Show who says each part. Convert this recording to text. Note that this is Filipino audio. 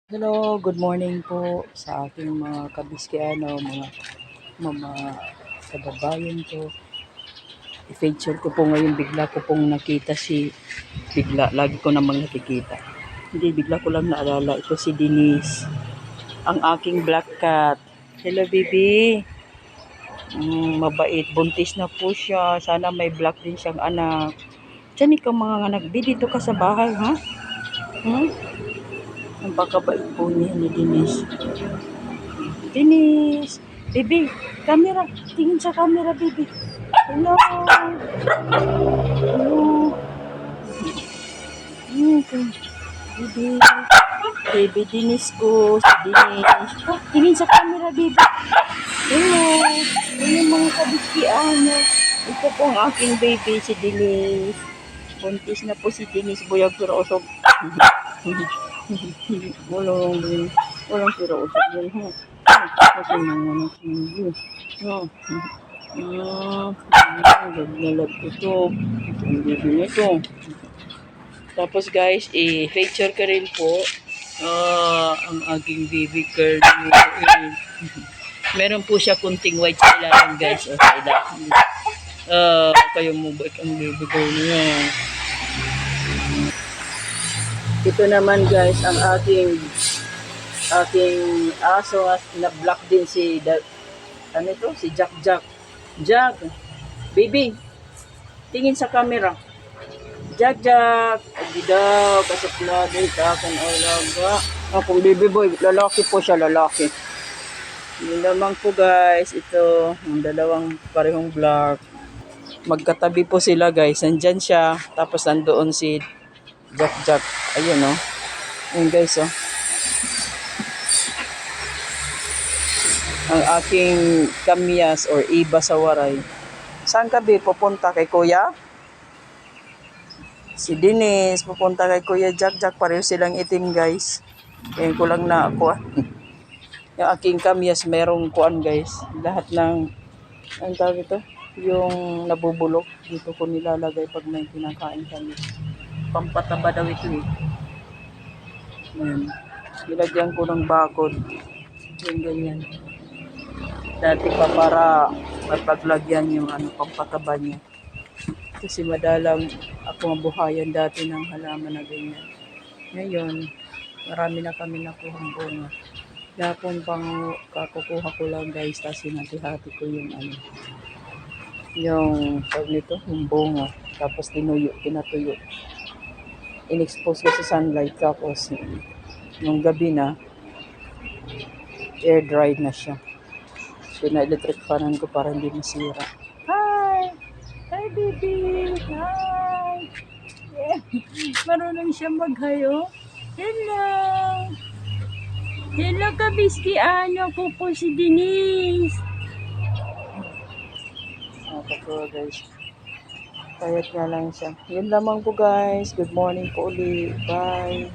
Speaker 1: Hello, good morning po sa ating mga kabiskiano, mga kababayan ko. I-feature ko po ngayon, bigla ko pong nakita lagi ko namang nakikita. Hindi, bigla ko lang naalala, ito si Denise, ang aking black cat. Hello, baby. Mabait, buntis na po siya. Sana may black din siyang anak. Diyan ikaw mga anak, dito ka sa bahay, ha? Hmm? Ang pakabait po niya ni Denise. Denise, baby, camera. Tingin sa camera, baby. Hello. Hello. Okay. Baby. Baby Denise ko. Si Denise. Oh, tingin sa camera, baby. Hello. Hello mga kabikian. Ito po ang aking baby, si Denise. Buntis na po si Denise. Buyag pero usog. Walang pero usog yun, ha? Kasi mga nakinig. Oh. Nalab ito. Ang baby nito. Tapos guys, feature ka rin po. Ang aking baby girl. Meron po siya kunting white sa ilalim guys. O sa ilalim. Kayo mo ba ang baby girl niya? Ito naman guys, ang aking aso na black din ano ito? Si Jack. Jack, baby, tingin sa camera. Jack, hindi daw, kasuplado, itakan, alaga. Akong baby boy, lalaki po siya, lalaki. Yun lamang po guys, ito, ang dalawang parehong black. Magkatabi po sila guys, nandyan siya, tapos nandoon si Jack. Ayun oh. Ayun guys oh. Ang aking kamyas or iba sa waray. Saan ka ba pupunta kay kuya? Si Denise, pupunta kay Kuya Jack. Pareho silang itim guys. Ngayon ko lang na ako. Yung aking kamyas, merong kuan guys. Lahat ng, ang tawag ito? Yung nabubulok. Dito ko nilalagay pag may kinakain kami. Pampataba daw ito eh. Ayan. Nilagyan ko ng bakod. Yung ganyan. Dati pa para mapaglagyan yung pampataba niya. Kasi madalang ako mabuhayan dati ng halaman na ganyan. Ngayon, marami na kami nakuhang bunga. Dapon pang kakukuha ko lang guys, tapos hinati-hati ko yung tawag nito, yung bunga. Tapos pinatuyo. In-expose ko sa sunlight, tapos yung gabi na, air dried na siya. Pina-electric fanan ko para hindi masira. Hi! Hi baby! Hi! Yeah. Marunong siya maghayo. Hello! Hello kabiski, ko po si Denise. Ako guys. Payat nga lang siya. Yun lamang po guys. Good morning po ulit. Bye!